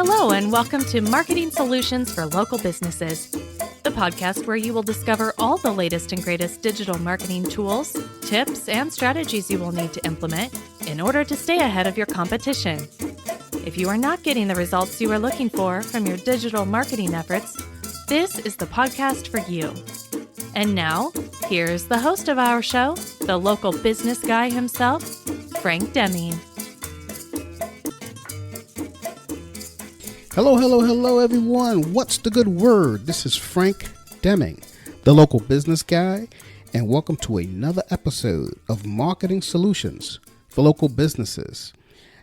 Hello, and welcome to Marketing Solutions for Local Businesses, the podcast where you will discover all the latest and greatest digital marketing tools, tips, and strategies you will need to implement in order to stay ahead of your competition. If you are not getting the results you are looking for from your digital marketing efforts, this is the podcast for you. And now, here's the host of our show, the local business guy himself, Frank Deming. Hello, everyone. What's the good word? This is Frank Deming, the local business guy, and welcome to another episode of Marketing Solutions for Local Businesses.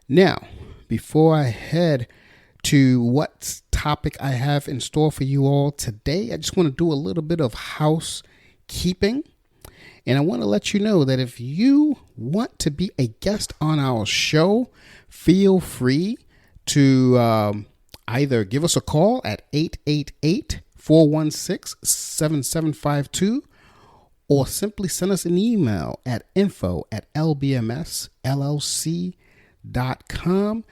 Now, before I head to what topic I have in store for you all today, I just want to do a little bit of housekeeping. And I want to let you know that if you want to be a guest on our show, feel free to either give us a call at 888-416-7752 or simply send us an email at info@lbmsllc.com.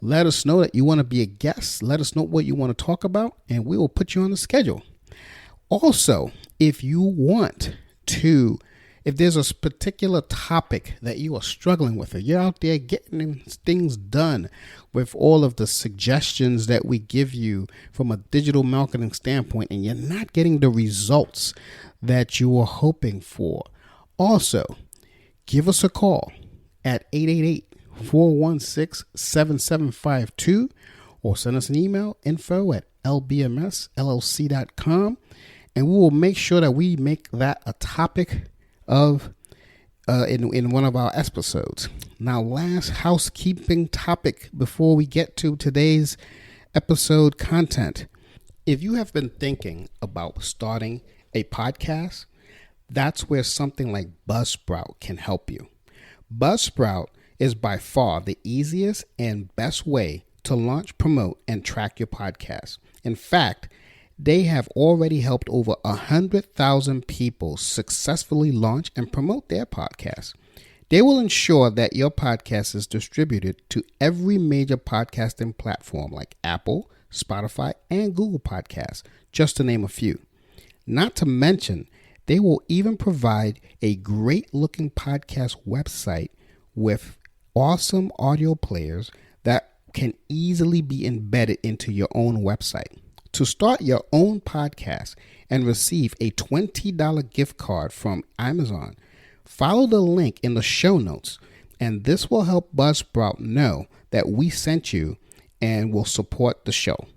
Let us know that you want to be a guest. Let us know what you want to talk about, and we will put you on the schedule. Also, if there's a particular topic that you are struggling with, or you're out there getting things done with all of the suggestions that we give you from a digital marketing standpoint, and you're not getting the results that you are hoping for, also give us a call at 888-416-7752 or send us an email, info@lbmsllc.com, and we will make sure that we make that a topic of in one of our episodes. Now, last housekeeping topic before we get to today's episode content. If you have been thinking about starting a podcast, that's where something like Buzzsprout can help you. Buzzsprout is by far the easiest and best way to launch, promote, and track your podcast. In fact, they have already helped over 100,000 people successfully launch and promote their podcasts. They will ensure that your podcast is distributed to every major podcasting platform like Apple, Spotify, and Google Podcasts, just to name a few. Not to mention, they will even provide a great-looking podcast website with awesome audio players that can easily be embedded into your own website. To start your own podcast and receive a $20 gift card from Amazon, follow the link in the show notes, and this will help Buzzsprout know that we sent you and will support the show.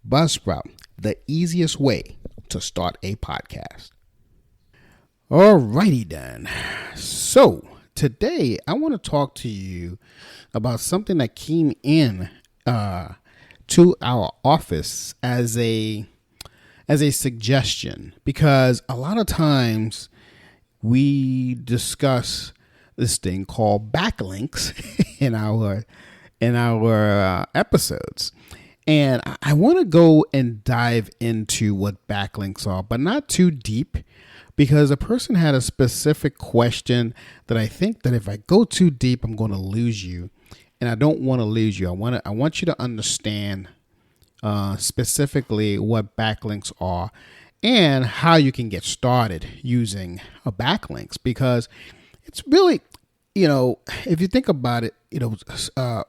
Buzzsprout, the easiest way to start a podcast. Alrighty then. So today I want to talk to you about something that came in to our office as a suggestion, because a lot of times we discuss this thing called backlinks in our episodes, and I want to go and dive into what backlinks are, but not too deep, because a person had a specific question that I think that if I go too deep, I'm going to lose you. And I don't want to lose you. I want you to understand specifically what backlinks are and how you can get started using backlinks, because it's really, if you think about it,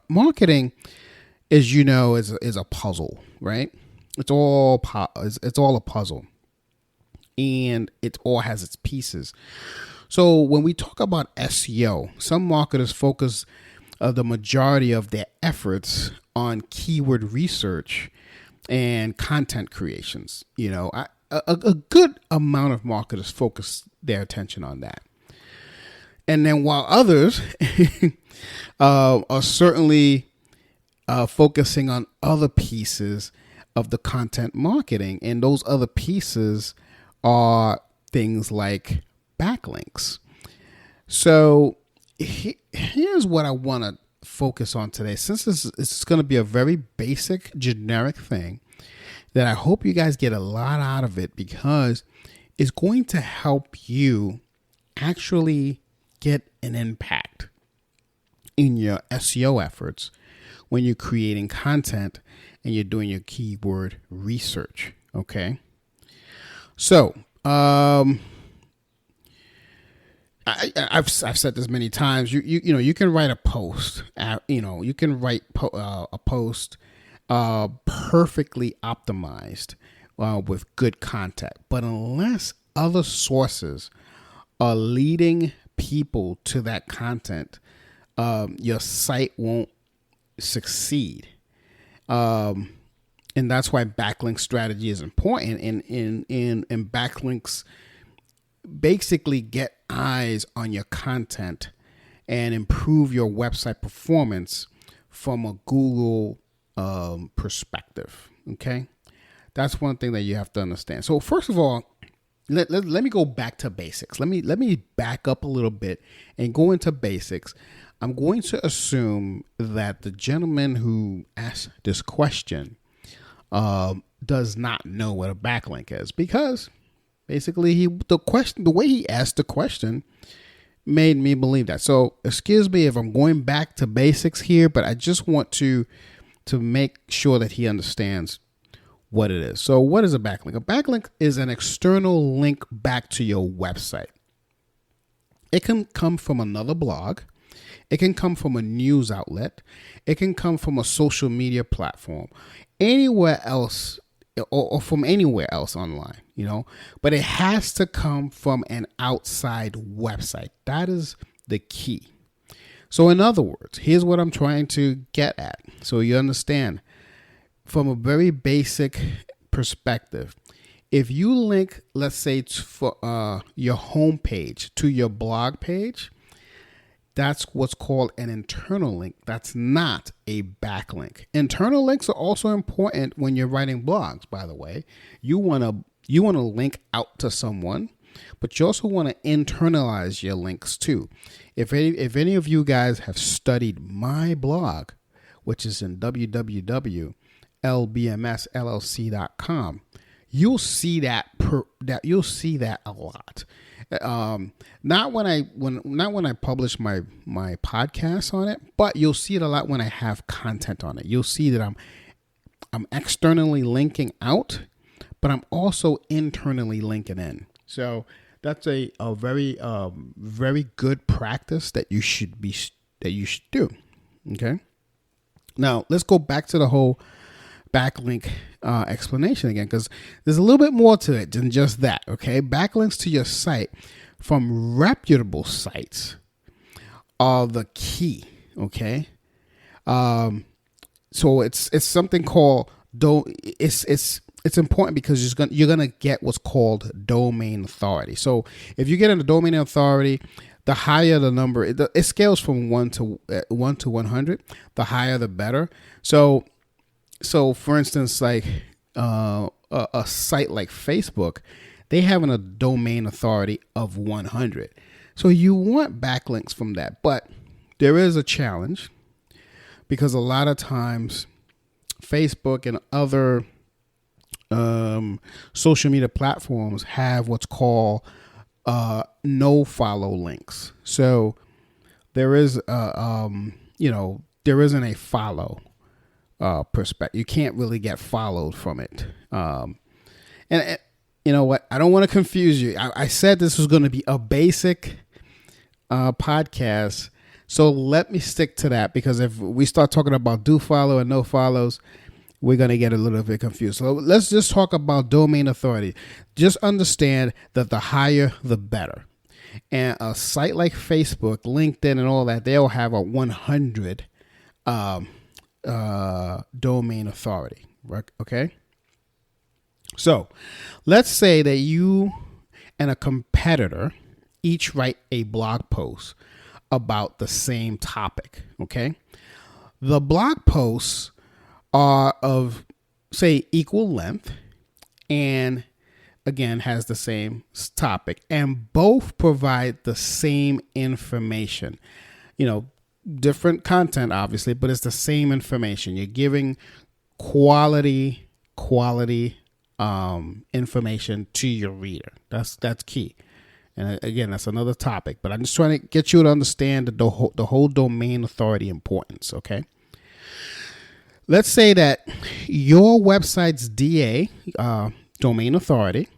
marketing is a puzzle, right? It's all a puzzle, and it all has its pieces. So when we talk about SEO, some marketers focus the majority of their efforts on keyword research and content creations. A good amount of marketers focus their attention on that. And then while others are certainly focusing on other pieces of the content marketing, and those other pieces are things like backlinks. So here's what I want to focus on today. Since this is going to be a very basic, generic thing that I hope you guys get a lot out of it, because it's going to help you actually get an impact in your SEO efforts when you're creating content and you're doing your keyword research. Okay. So, I've said this many times. You can write a post. You can write a post perfectly optimized with good content, but unless other sources are leading people to that content, your site won't succeed. And that's why backlink strategy is important. And backlinks basically get eyes on your content and improve your website performance from a Google perspective. Okay, that's one thing that you have to understand. So first of all, let me go back to basics. Let me back up a little bit and go into basics. I'm going to assume that the gentleman who asked this question does not know what a backlink is, because basically the way he asked the question made me believe that. So excuse me if I'm going back to basics here, but I just want to make sure that he understands what it is. So what is a backlink? A backlink is an external link back to your website. It can come from another blog. It can come from a news outlet. It can come from a social media platform, anywhere else, or from anywhere else online, but it has to come from an outside website. That is the key. So in other words, here's what I'm trying to get at, so you understand from a very basic perspective. If you link, let's say, for your homepage to your blog page, that's what's called an internal link. That's not a backlink. Internal links are also important when you're writing blogs, by the way. You want to link out to someone, but you also want to internalize your links too. If any of you guys have studied my blog, which is in www.lbmsllc.com, you'll see that a lot. Not when I publish my podcast on it, but you'll see it a lot when I have content on it. You'll see that I'm externally linking out, but I'm also internally linking in. So that's a very very good practice that you should do. Okay. Now let's go back to the whole backlink explanation again, because there's a little bit more to it than just that. Okay, backlinks to your site from reputable sites are the key. Okay, so it's something called it's important because you're gonna get what's called domain authority. So if you get a domain authority, the higher the number, it scales from 1 to 100. The higher the better. So for instance, like a site like Facebook, they have a domain authority of 100. So you want backlinks from that. But there is a challenge, because a lot of times Facebook and other social media platforms have what's called no follow links. So there is there isn't a follow perspective. You can't really get followed from it. And you know what? I don't want to confuse you. I said this was going to be a basic podcast. So let me stick to that, because if we start talking about do follow and no follows, we're going to get a little bit confused. So let's just talk about domain authority. Just understand that the higher, the better. And a site like Facebook, LinkedIn, and all that, they'll have a 100 domain authority. Okay. So let's say that you and a competitor each write a blog post about the same topic. Okay. The blog posts are of, say, equal length, and again has the same topic, and both provide the same information. Different content obviously, but it's the same information. You're giving quality information to your reader. That's key. And again, that's another topic, but I'm just trying to get you to understand the whole domain authority importance. Okay. let's say that your website's DA, domain authority,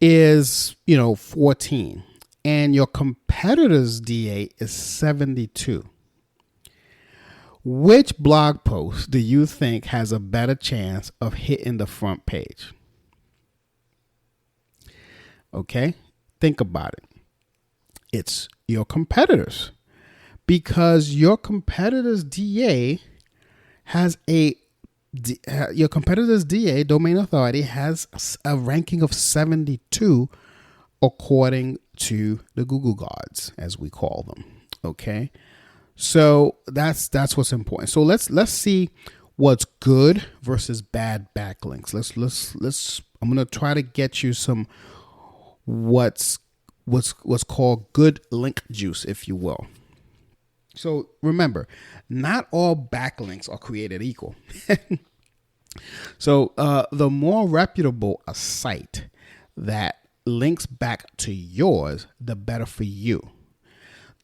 is 14, and your competitor's DA is 72. Which blog post do you think has a better chance of hitting the front page? Okay, think about it. It's your competitors, because your competitor's DA domain authority, has a ranking of 72 according to the Google gods, as we call them. Okay, so that's what's important. So let's see what's good versus bad backlinks. Let's I'm gonna try to get you some what's called good link juice, if you will. So remember, not all backlinks are created equal. So the more reputable a site that links back to yours, the better for you.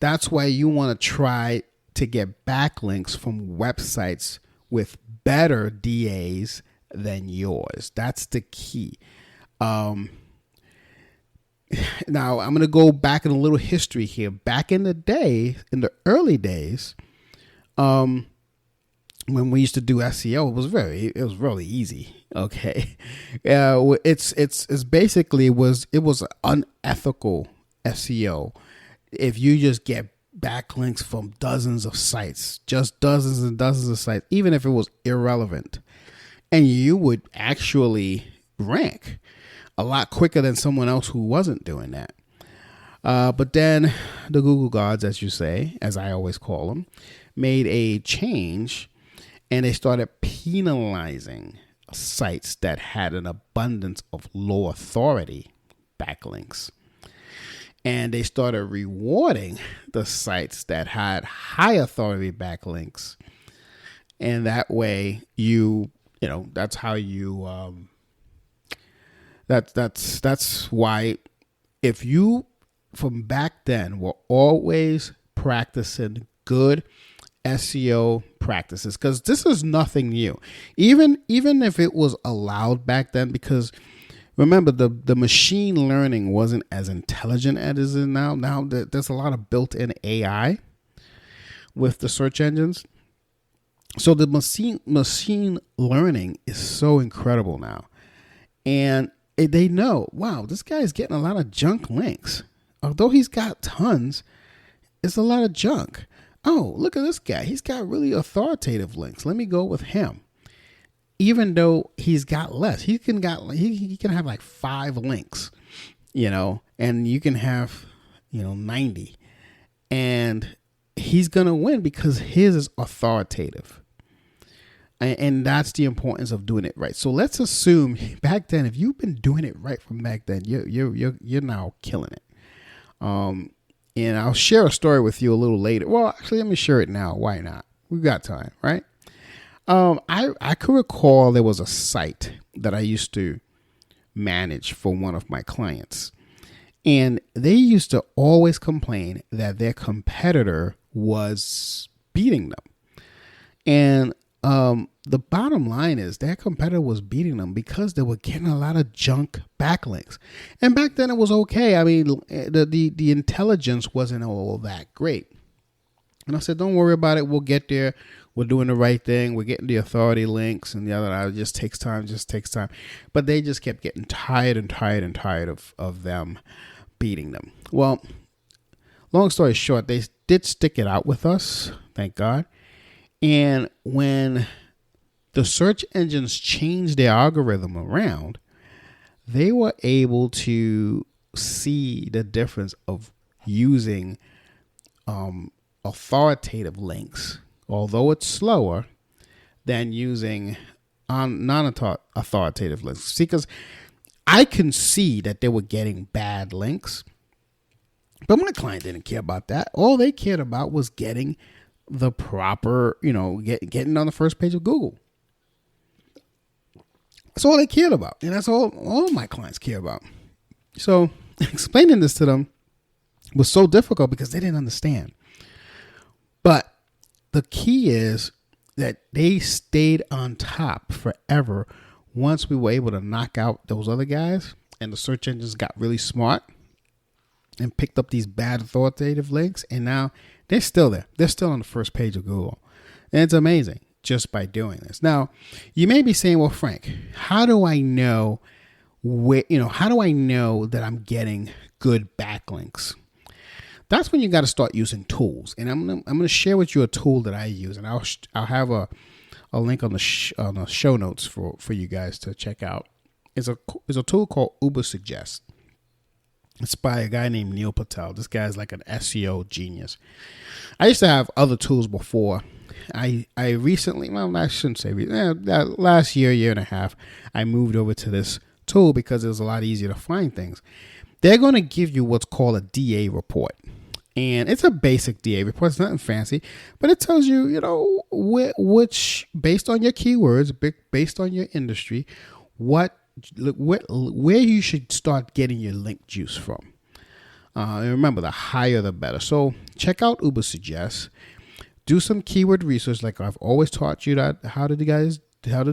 That's why you want to try to get backlinks from websites with better DAs than yours. That's the key. Now, I'm going to go back in a little history here. Back in the day, in the early days, when we used to do SEO, it was really easy. Okay, it's basically it was unethical SEO if you just get backlinks from dozens of sites, just dozens and dozens of sites, even if it was irrelevant, and you would actually rank a lot quicker than someone else who wasn't doing that. But then the Google gods, as you say, as I always call them, made a change, and they started penalizing sites that had an abundance of low authority backlinks. And they started rewarding the sites that had high authority backlinks. And that way that's how you, that's why if you from back then were always practicing good SEO practices, because this is nothing new, even if it was allowed back then, because remember the machine learning wasn't as intelligent as it is now. Now there's a lot of built-in AI with the search engines, so the machine learning is so incredible now, and they know, wow, this guy is getting a lot of junk links. Although he's got tons, it's a lot of junk. Oh, look at this guy. He's got really authoritative links. Let me go with him. Even though he's got less, he can have like 5 links, and you can have, 90, and he's going to win because his is authoritative. And that's the importance of doing it right. So let's assume back then, if you've been doing it right from back then, you're now killing it. And I'll share a story with you a little later. Well, actually, let me share it now. Why not? We've got time, right? I could recall there was a site that I used to manage for one of my clients, and they used to always complain that their competitor was beating them. And the bottom line is their competitor was beating them because they were getting a lot of junk backlinks. And back then it was okay. I mean, the intelligence wasn't all that great. And I said, don't worry about it. We'll get there. We're doing the right thing. We're getting the authority links and the other. It just takes time. But they just kept getting tired of them beating them. Well, long story short, they did stick it out with us. Thank God. And when the search engines changed their algorithm around, they were able to see the difference of using authoritative links, although it's slower than using non-authoritative links. See, because I can see that they were getting bad links, but my client didn't care about that. All they cared about was getting the proper, getting on the first page of Google. That's all they cared about. And that's all my clients care about. So explaining this to them was so difficult because they didn't understand. But the key is that they stayed on top forever once we were able to knock out those other guys, and the search engines got really smart and picked up these bad authoritative links, and now they're still there. They're still on the first page of Google. And it's amazing just by doing this. Now, you may be saying, well, Frank, how do I know how do I know that I'm getting good backlinks? That's when you got to start using tools. And I'm going to share with you a tool that I use, and I'll have a link on the show notes for you guys to check out. It's a tool called Ubersuggest. It's by a guy named Neil Patel. This guy's like an SEO genius. I used to have other tools before. I recently, well, I shouldn't say last year and a half, I moved over to this tool because it was a lot easier to find things. They're going to give you what's called a DA report. And it's a basic DA report. It's nothing fancy, but it tells you, which, based on your keywords, based on your industry, where you should start getting your link juice from. And remember, the higher the better. So check out Ubersuggest. Do some keyword research, like I've always taught you how to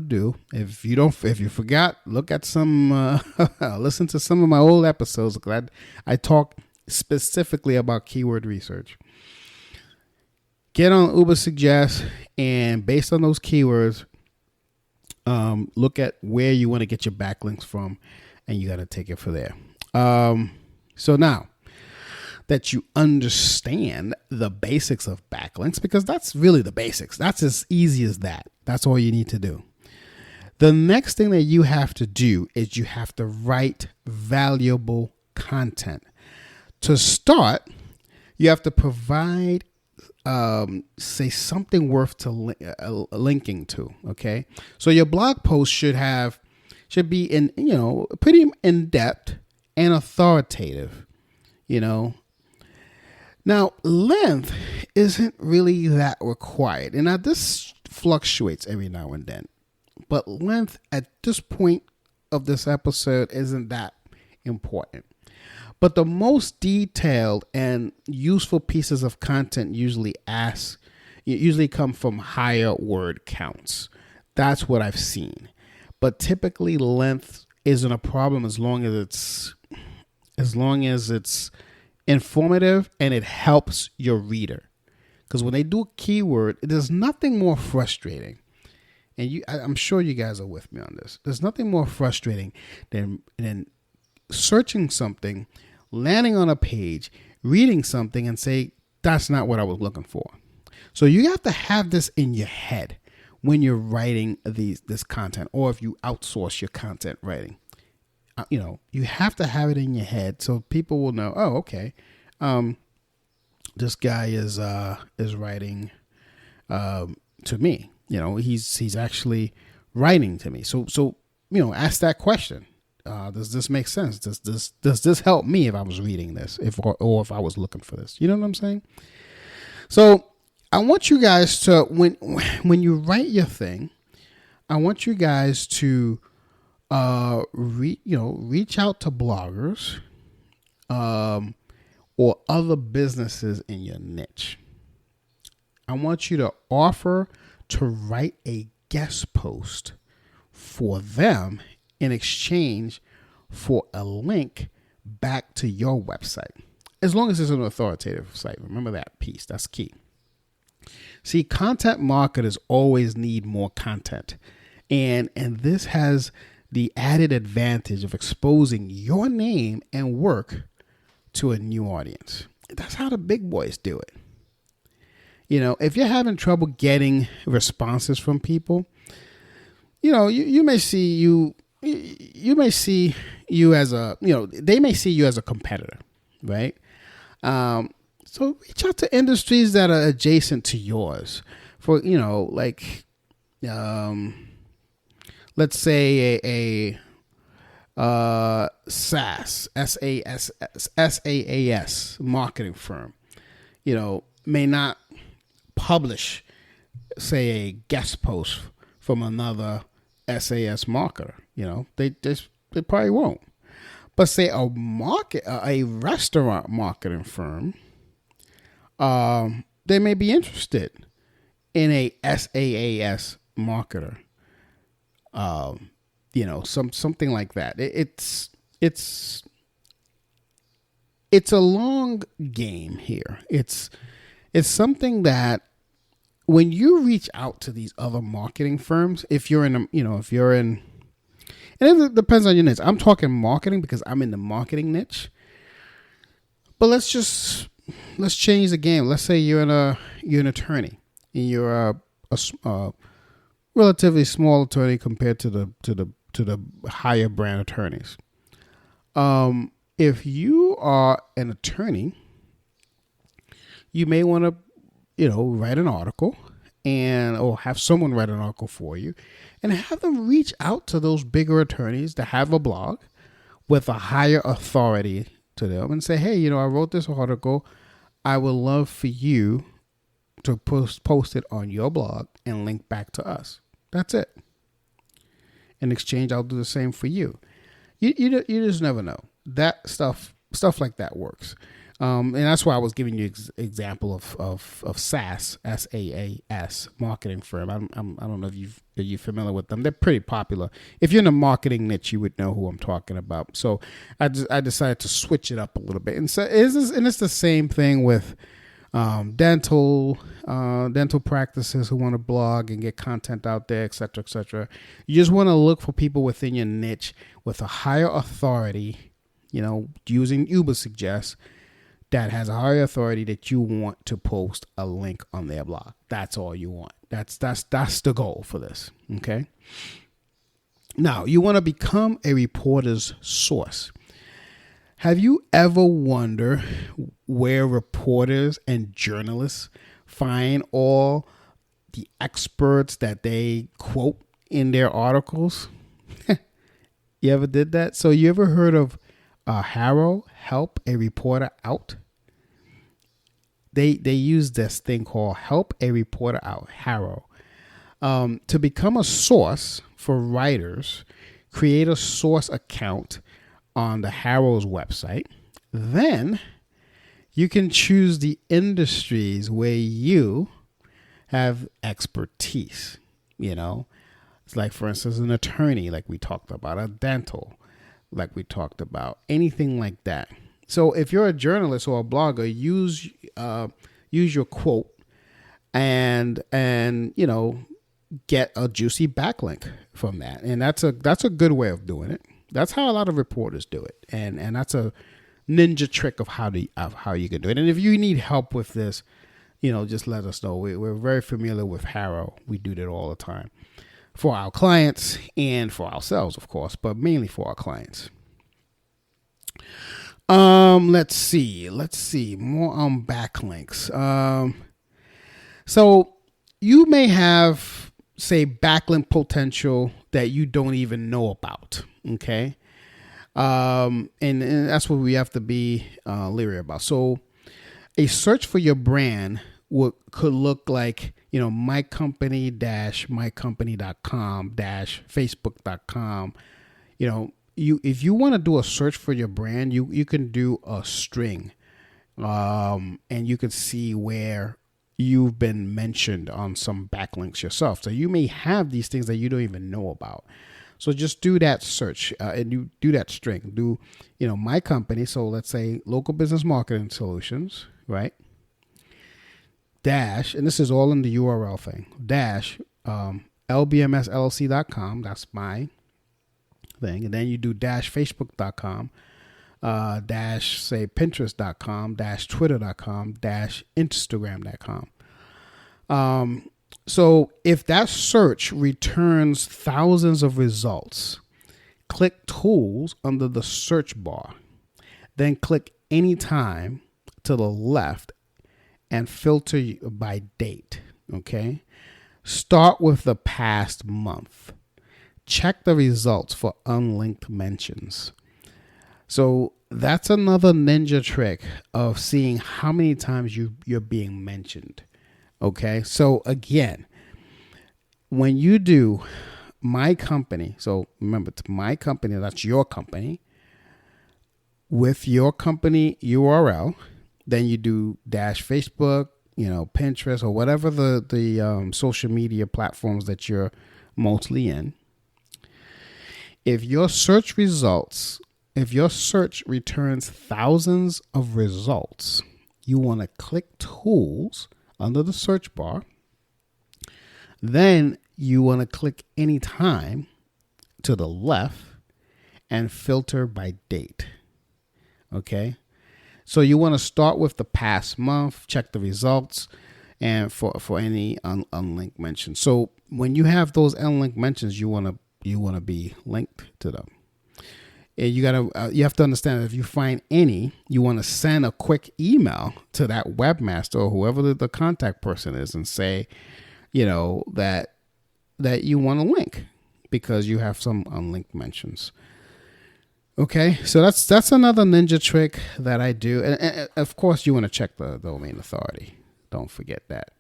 do. If you forgot, look at some, listen to some of my old episodes. I talk specifically about keyword research. Get on Ubersuggest, and based on those keywords, look at where you want to get your backlinks from, and you got to take it from there. So now that you understand the basics of backlinks, because that's really the basics. That's as easy as that. That's all you need to do. The next thing that you have to do is you have to write valuable content. To start, you have to provide, say, something worth linking to. Okay, so your blog post should be pretty in depth and authoritative. Now, length isn't really that required, and now this fluctuates every now and then. But length at this point of this episode isn't that important. But the most detailed and useful pieces of content usually come from higher word counts. That's what I've seen. But typically length isn't a problem as long as it's informative and it helps your reader. Because when they do a keyword, there's nothing more frustrating. And I'm sure you guys are with me on this. There's nothing more frustrating than searching something, landing on a page, reading something, and say, that's not what I was looking for. So you have to have this in your head when you're writing this content, or if you outsource your content writing. You have to have it in your head so people will know, oh, okay, this guy is writing to me. He's actually writing to me. So ask that question. Does this make sense? Does this help me if I was reading this, or if I was looking for this? You know what I'm saying? So I want you guys to, when you write your thing, I want you guys to reach out to bloggers or other businesses in your niche. I want you to offer to write a guest post for them in exchange for a link back to your website, as long as it's an authoritative site. Remember that piece. That's key. See, content marketers always need more content, and this has the added advantage of exposing your name and work to a new audience. That's how the big boys do it. If you're having trouble getting responses from people, you may see you as they may see you as a competitor, right? So reach out to industries that are adjacent to yours. For let's say a SaaS, SaaS marketing firm, may not publish, say, a guest post from another SaaS marketer. They probably won't. But say a restaurant marketing firm, they may be interested in a SaaS marketer. Something like that. It's a long game here. It's something that when you reach out to these other marketing firms, if you're in, and it depends on your niche. I'm talking marketing because I'm in the marketing niche. But let's change the game. Let's say you're an attorney and you're a relatively small attorney compared to the higher brand attorneys. If you are an attorney, you may want to, write an article or have someone write an article for you and have them reach out to those bigger attorneys that have a blog with a higher authority to them and say, hey, I wrote this article. I would love for you to post it on your blog and link back to us. That's it. In exchange, I'll do the same for you. You just never know. That stuff like that works. And that's why I was giving you example of SaaS, SaaS marketing firm. I don't know if you're familiar with them. They're pretty popular. If you're in a marketing niche, you would know who I'm talking about. So I decided to switch it up a little bit. And so it's the same thing with dental practices who want to blog and get content out there, et cetera, et cetera. You just want to look for people within your niche with a higher authority, using Uber Suggest, that has a higher authority that you want to post a link on their blog. That's all you want. That's the goal for this. Okay. Now you want to become a reporter's source. Have you ever wondered where reporters and journalists find all the experts that they quote in their articles? You ever did that? So you ever heard of Harrow, Help a Reporter Out? They use this thing called Help a Reporter Out, Harrow. To become a source for writers, create a source account on the Harrow's website. Then you can choose the industries where you have expertise. It's like, for instance, an attorney, like we talked about, a dental, like we talked about, anything like that. So if you're a journalist or a blogger, use your quote and get a juicy backlink from that. And that's a good way of doing it. That's how a lot of reporters do it. And that's a ninja trick of how you can do it. And if you need help with this, just let us know. We're very familiar with Harrow. We do that all the time for our clients and for ourselves, of course, but mainly for our clients. Let's see more on backlinks. So you may have, say, backlink potential that you don't even know about. Okay. And that's what we have to be leery about. So a search for your brand could look like, mycompany.com/facebook.com. If you want to do a search for your brand, you can do a string, and you can see where you've been mentioned on some backlinks yourself. So you may have these things that you don't even know about. So just do that search, and you do that string. Do, my company. So let's say Local Business Marketing Solutions, right? Dash, and this is all in the URL thing, dash lbmsllc.com. That's my thing. And then you do dash facebook.com, dash, say, pinterest.com, dash twitter.com, dash instagram.com. So if that search returns thousands of results, click Tools under the search bar. Then click Anytime to the left and filter by date. Okay. Start with the past month. Check the results for unlinked mentions. So that's another ninja trick of seeing how many times you're being mentioned. Okay. So again, when you do my company, so remember, it's my company, that's your company, with your company URL, then you do dash Facebook, Pinterest or whatever the social media platforms that you're mostly in. If your search returns thousands of results, you want to click Tools under the search bar. Then you want to click Anytime to the left and filter by date. Okay? So you want to start with the past month, check the results, and for any unlinked mentions. So when you have those unlinked mentions, you want to be linked to them. And you have to understand that if you find any, you want to send a quick email to that webmaster or whoever the contact person is and say, that you want to link because you have some unlinked mentions. Okay, so that's another ninja trick that I do. And of course, you want to check the domain authority. Don't forget that.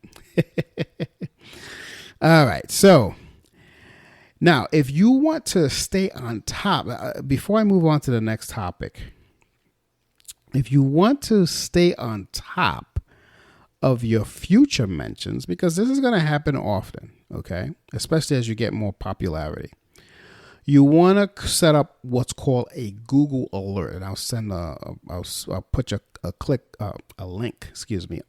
All right, so now if you want to stay on top, before I move on to the next topic, if you want to stay on top of your future mentions, because this is going to happen often, okay, especially as you get more popularity, you want to set up what's called a Google alert, and I'll put a link,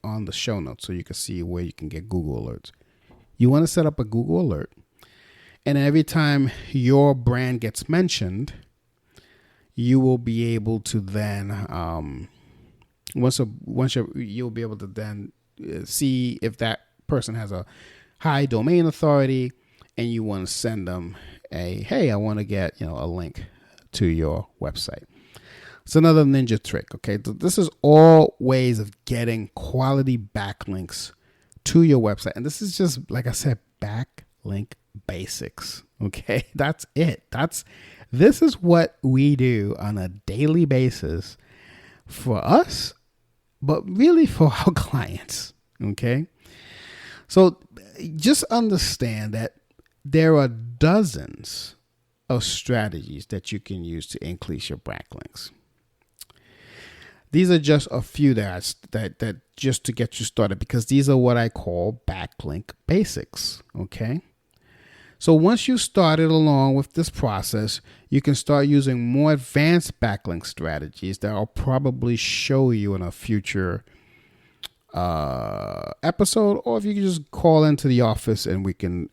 on the show notes so you can see where you can get Google alerts. You want to set up a Google alert, and every time your brand gets mentioned, you will be able to then you'll be able to then see if that person has a high domain authority, and you want to send them hey, I want to get a link to your website. It's another ninja trick. Okay, this is all ways of getting quality backlinks to your website, and this is just, like I said, backlink basics. Okay, that's it. This is what we do on a daily basis for us, but really for our clients. Okay, so just understand that there are dozens of strategies that you can use to increase your backlinks. These are just a few that just to get you started, because these are what I call backlink basics. Okay. So once you started along with this process, you can start using more advanced backlink strategies that I'll probably show you in a future episode, or if you can just call into the office and we can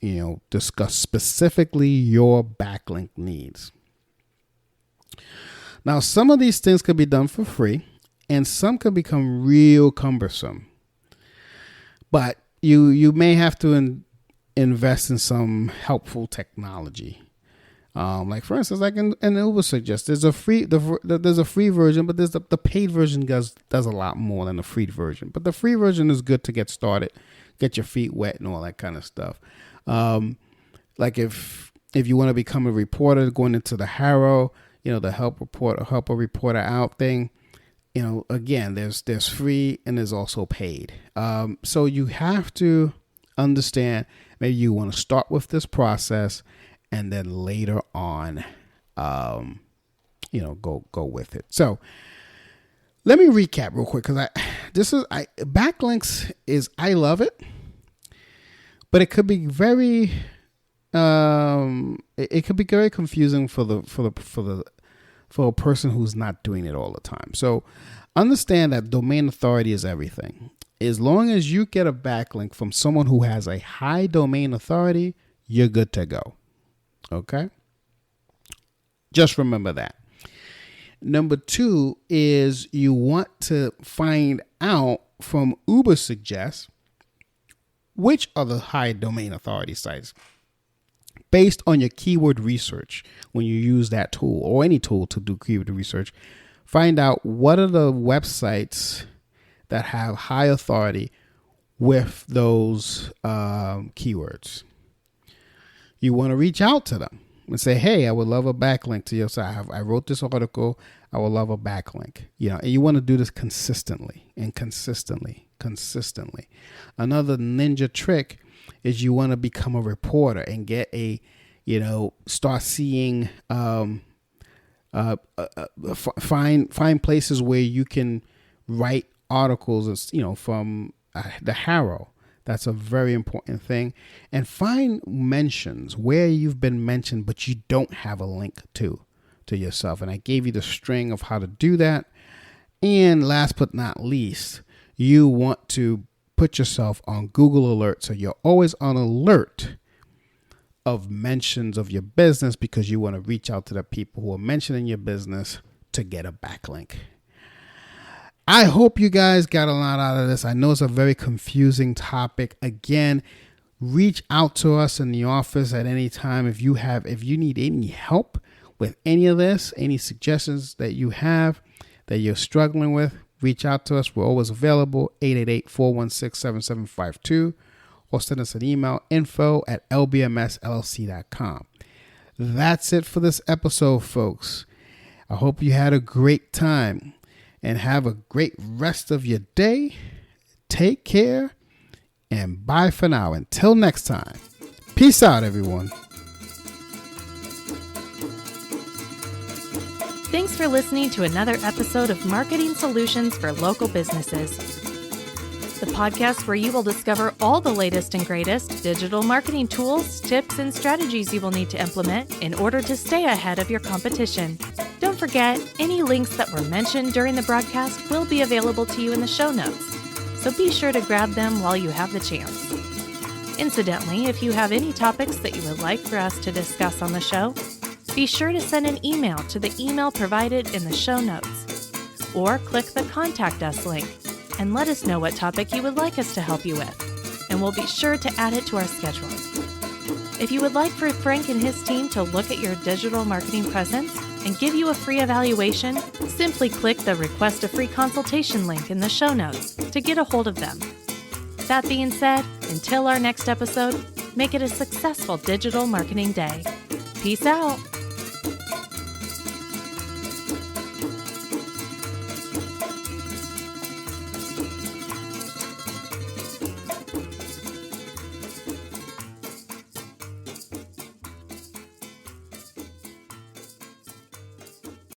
discuss specifically your backlink needs. Now, some of these things can be done for free, and some can become real cumbersome, but you may have to invest in some helpful technology. Like for instance, like in Uber suggests, there's a free version, but there's the paid version does a lot more than the free version. But the free version is good to get started, get your feet wet, and all that kind of stuff. Like if you want to become a reporter, going into the Harrow, the help a reporter out thing. Again, there's free and there's also paid. So you have to understand. Maybe you want to start with this process, and then later on, go with it. So let me recap real quick, because backlinks is, I love it, but it could be very confusing for a person who's not doing it all the time. So understand that domain authority is everything. As long as you get a backlink from someone who has a high domain authority, you're good to go. Okay? Just remember that. Number 2 is you want to find out from Uber Suggest which are the high domain authority sites based on your keyword research. When you use that tool or any tool to do keyword research, find out what are the websites that have high authority with those keywords. You want to reach out to them and say, hey, I would love a backlink to your site. I wrote this article. I would love a backlink. And you want to do this consistently. Another ninja trick is you want to become a reporter and get start seeing, find places where you can write articles, from the Harrow. That's a very important thing. And find mentions where you've been mentioned, but you don't have a link to yourself. And I gave you the string of how to do that. And last but not least, you want to put yourself on Google Alerts so you're always on alert of mentions of your business, because you want to reach out to the people who are mentioning your business to get a backlink. I hope you guys got a lot out of this. I know it's a very confusing topic. Again, reach out to us in the office at any time if you need any help with any of this, any suggestions that you have that you're struggling with. Reach out to us. We're always available, 888-416-7752, or send us an email, info@lbmsllc.com. That's it for this episode, folks. I hope you had a great time and have a great rest of your day. Take care and bye for now. Until next time. Peace out, everyone. Thanks for listening to another episode of Marketing Solutions for Local Businesses, the podcast where you will discover all the latest and greatest digital marketing tools, tips, and strategies you will need to implement in order to stay ahead of your competition. Don't forget, any links that were mentioned during the broadcast will be available to you in the show notes, so be sure to grab them while you have the chance. Incidentally, if you have any topics that you would like for us to discuss on the show, be sure to send an email to the email provided in the show notes, or click the Contact Us link and let us know what topic you would like us to help you with, and we'll be sure to add it to our schedule. If you would like for Frank and his team to look at your digital marketing presence and give you a free evaluation, simply click the Request a Free Consultation link in the show notes to get a hold of them. That being said, until our next episode, make it a successful digital marketing day. Peace out.